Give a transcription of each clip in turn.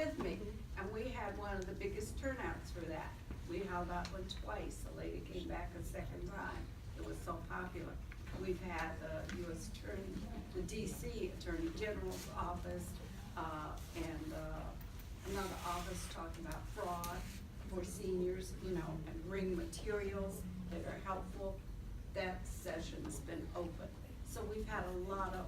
with me. And we had one of the biggest turnouts for that. We held that one twice. The lady came back a second time. It was so popular. We've had the U.S. Attorney, the D.C. Attorney General's office, and another office talking about fraud for seniors, you know, and bring materials that are helpful. That session's been open. So we've had a lot of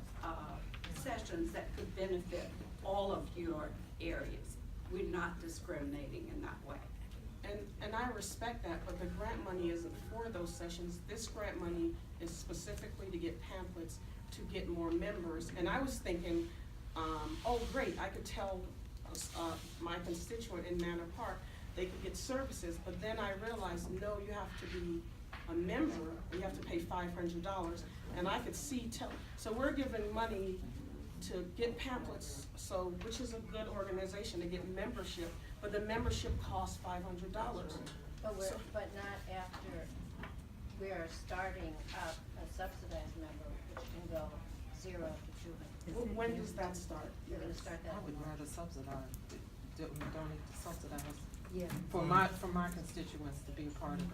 sessions that could benefit all of your areas. We're not discriminating in that way. And I respect that, but the grant money isn't for those sessions. This grant money is specifically to get pamphlets, to get more members. And I was thinking, oh great, I could tell my constituent in Manor Park, they could get services, but then I realized, no, you have to be a member, you have to pay $500. And I could see, so we're giving money to get pamphlets, so, which is a good organization to get membership, but the membership costs $500. But not after we are starting up a subsidized member, which can go 0 to 200. Well, when does that start? We're gonna start that. I would rather subsidize, donate to subsidize. Yeah. For my constituents to be a part of it.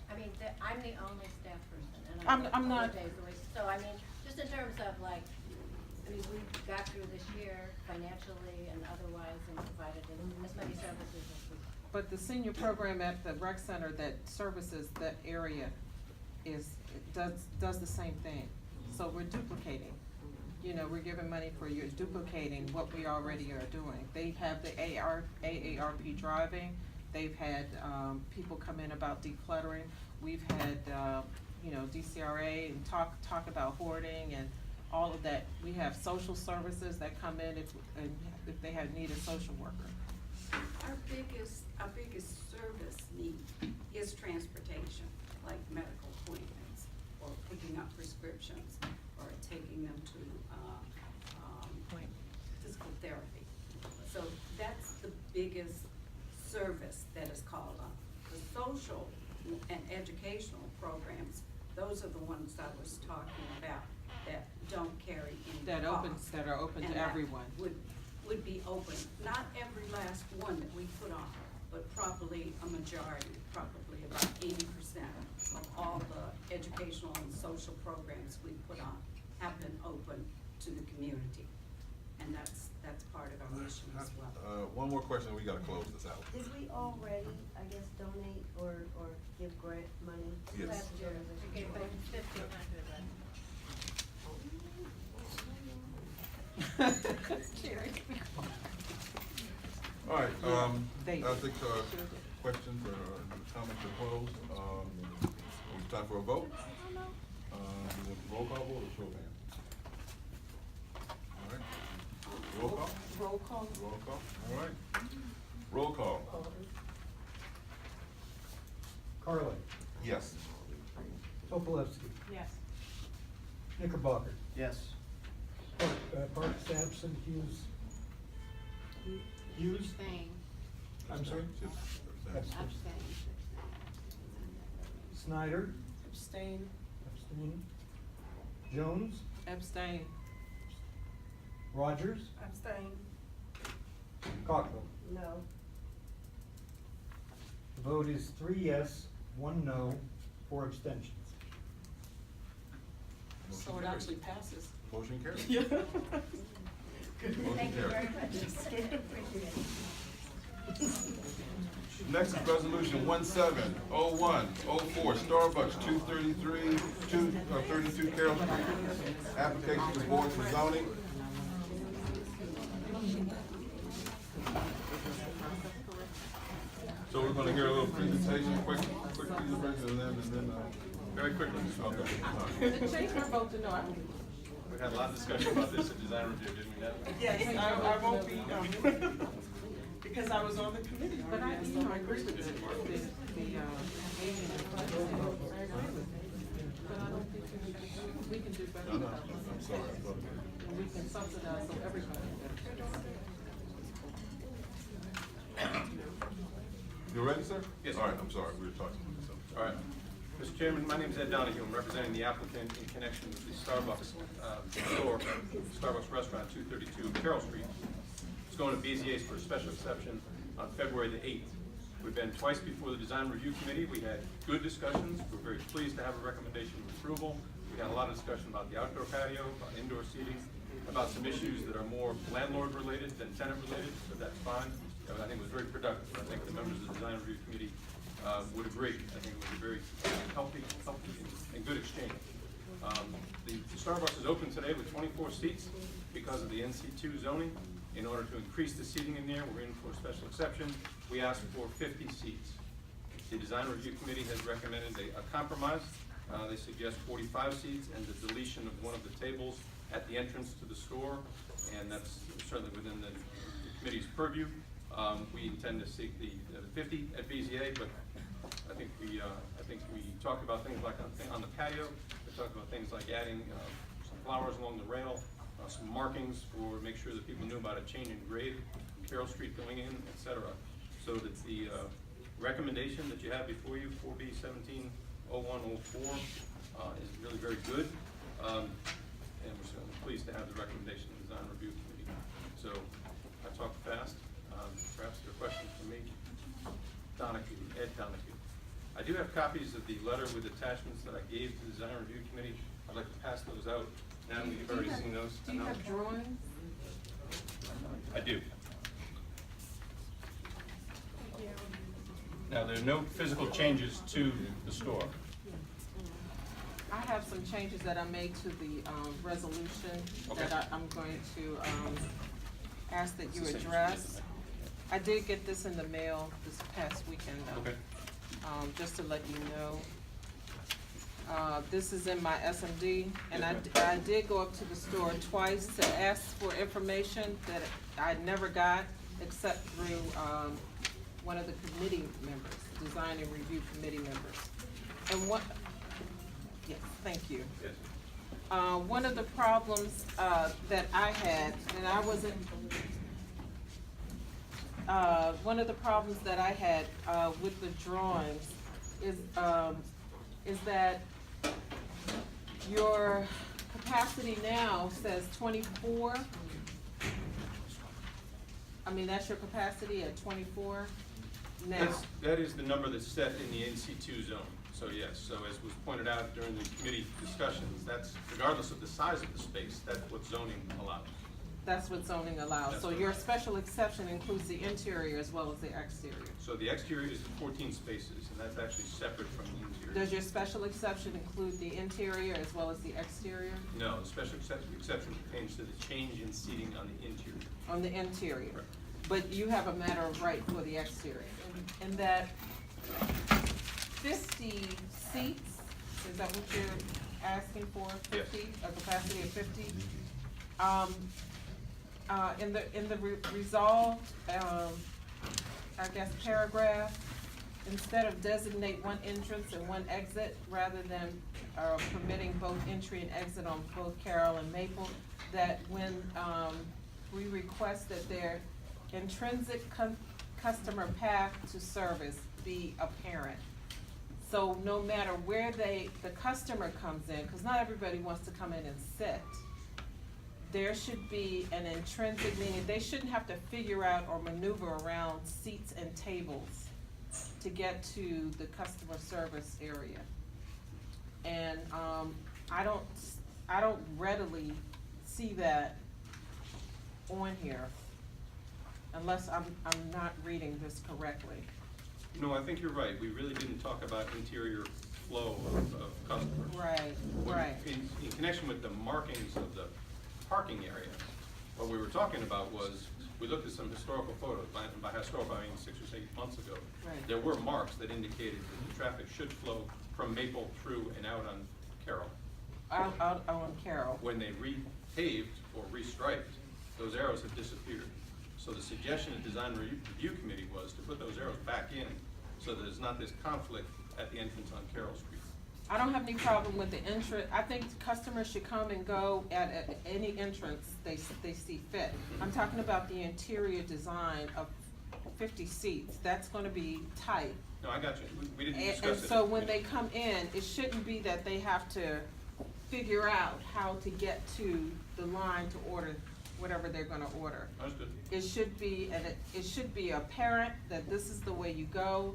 I mean, I'm the only staff person, and I'm not. days a week. So I mean, just in terms of like, I mean, we got through this year financially and otherwise, and provided as many services as we. But the senior program at the rec center that services that area does the same thing. So we're duplicating. You know, we're giving money for you're duplicating what we already are doing. They have the AARP driving. They've had people come in about decluttering. We've had you know, DCRA and talk about hoarding and all of that. We have social services that come in if they need a social worker. Our biggest service need is transportation, like medical appointments, or picking up prescriptions, or taking them to physical therapy. So that's the biggest service that is called on. The social and educational programs, those are the ones I was talking about that don't carry any cost. That are open to everyone. Would be open, not every last one that we put on, but probably a majority, probably about 80% of all the educational and social programs we put on have been open to the community. And that's part of our mission as well. One more question, we gotta close this out. Did we already, I guess, donate or give grant money? Yes. Last year, we gave back 1,500. All right, David. I think, questions or comments are closed. It's time for a vote. You want roll call vote or show of hands? All right. Roll call? Roll call. Roll call, all right. Roll call. Carlin, Yes. Topolevsky, Yes. Knickerbocker, Yes. Park Sampson, Hughes. Hughes, I'm sorry? Abstain. Snyder, Abstain. abstain. Jones, Abstain. Rogers, Abstain. Cockrell. No. The vote is 3 yes, 1 no, 4 abstentions. So it actually passes. Motion carries. Yeah. Motion Thank you very carries. much. Appreciate it. Next is resolution 170104, Starbucks 32 Carroll Street. Application to board for zoning. So we're gonna hear a little presentation, quick presentation, and then, very quickly. Okay. Change my vote to no. We had a lot of discussion about this at design review, didn't we, Natalie? Yes, I won't be, because I was on the committee. But I agree with the aiming and budgeting. I agree with it. But I don't think we can do better. No, I'm sorry. I thought And we can subsidize so everybody. You ready, sir? Yes. All right, I'm sorry, we were talking about something. All right. Mr. Chairman, my name is Ed Donahue. I'm representing the applicant in connection with the Starbucks store, Starbucks Restaurant, 232 Carroll Street. It's going to BZA's for a special exception on February the 8th. We've been twice before the Design Review Committee. We had good discussions. We're very pleased to have a recommendation of approval. We had a lot of discussion about the outdoor patio, about indoor seating, about some issues that are more landlord-related than tenant-related, but that's fine. I think it was very productive. I think the members of the Design Review Committee would agree. I think it was a very healthy and good exchange. The Starbucks is open today with 24 seats because of the NC2 zoning. In order to increase the seating in there, we're in for a special exception. We asked for 50 seats. The Design Review Committee has recommended a compromise. They suggest 45 seats and the deletion of one of the tables at the entrance to the store, and that's certainly within the committee's purview. We intend to seek the 50 at BZA, but I think we talked about things like on the patio. We talked about things like adding some flowers along the rail, some markings for make sure that people knew about a change in grade from Carroll Street going in, etc. So that the recommendation that you have before you, 4B 170104, is really very good, and we're certainly pleased to have the recommendation of the Design Review Committee. So I talked fast. Perhaps there are questions for me. Ed Donahue. I do have copies of the letter with attachments that I gave to the Design Review Committee. I'd like to pass those out. Now you've already seen those. Do you have drawings? I do. Now, there are no physical changes to the store. I have some changes that I made to the resolution Okay. that I'm going to ask that you address. I did get this in the mail this past weekend though. Okay. Just to let you know. This is in my SMD, and Yes, I did go up to the store twice to ask for information that I never got except through one of the committee members, Design and Review Committee members. And yes, thank you. Yes. One of the problems that I had, and I wasn't, one of the problems that I had with the drawings is that your capacity now says 24. I mean, that's your capacity at 24 now. That is the number that's set in the NC2 zone. So yes, so as was pointed out during the committee discussions, that's regardless of the size of the space, that's what zoning allows. That's what zoning allows. That's So correct. your special exception includes the interior as well as the exterior. So the exterior is 14 spaces, and that's actually separate from the interior. Does your special exception include the interior as well as the exterior? No, the special exception pertains to the change in seating on the interior. On the interior? Correct. But you have a matter of right for the exterior. And that 50 seats, is that what you're asking for? 50, Yes. a capacity of 50? In the resolved, I guess, paragraph, instead of designate one entrance and one exit, rather than permitting both entry and exit on both Carroll and Maple, that when we request that their intrinsic customer path to service be apparent. So no matter where the customer comes in, because not everybody wants to come in and sit, there should be an intrinsic, meaning they shouldn't have to figure out or maneuver around seats and tables to get to the customer service area. And I don't readily see that on here unless I'm not reading this correctly. No, I think you're right. We really didn't talk about interior flow of customers. Right, What- right. In connection with the markings of the parking area, what we were talking about was, we looked at some historical photos, by historical, I mean 6 or 8 months ago. Right. There were marks that indicated that the traffic should flow from Maple through and out on Carroll. Out on Carroll. When they repaved or restriped, those arrows have disappeared. So the suggestion of Design Review Committee was to put those arrows back in, so that there's not this conflict at the entrance on Carroll Street. I don't have any problem with the entrance. I think customers should come and go at any entrance they see fit. I'm talking about the interior design of 50 seats. That's gonna be tight. No, I got you. We didn't And discuss it. so when they come in, it shouldn't be that they have to figure out how to get to the line to order whatever they're gonna order. Understood. It should be, and it should be apparent that this is the way you go,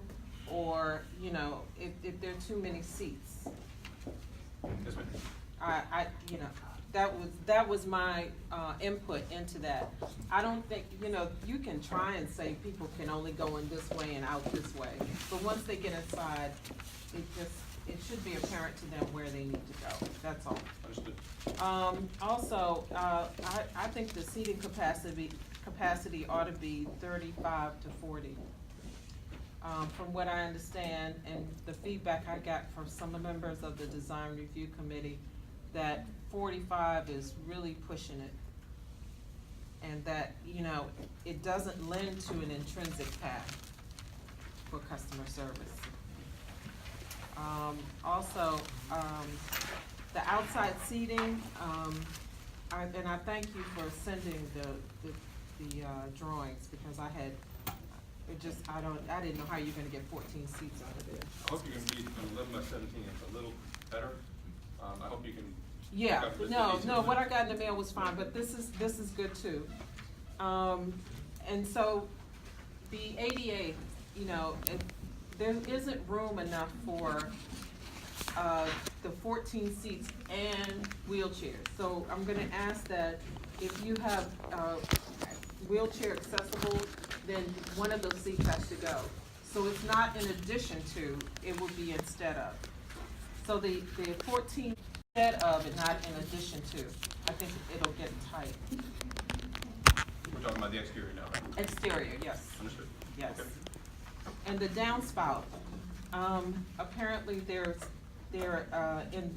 or, you know, if there are too many seats. Yes, ma'am. You know, that was my, input into that. I don't think, you know, you can try and say people can only go in this way and out this way, but once they get inside, it should be apparent to them where they need to go, that's all. Understood. Also, I think the seating capacity ought to be 35 to 40. From what I understand, and the feedback I got from some members of the design review committee, that 45 is really pushing it. And that, you know, it doesn't lend to an intrinsic path for customer service. Also, the outside seating, and I thank you for sending the drawings, because I had, I didn't know how you're gonna get 14 seats out of there. I hope you can meet an 11 by 17, it's a little better. I hope you can. Yeah, pick up the no, easy- what I got in the mail was fine, but this is good too. And so, the ADA, you know, there isn't room enough for, the 14 seats and wheelchairs. So I'm gonna ask that if you have, wheelchair accessible, then one of those seats has to go. So it's not in addition to, it will be instead of. So the 14 instead of and not in addition to, I think it'll get tight. We're talking about the exterior now, right? Exterior, yes, Understood. yes. Okay. And the downspout, apparently in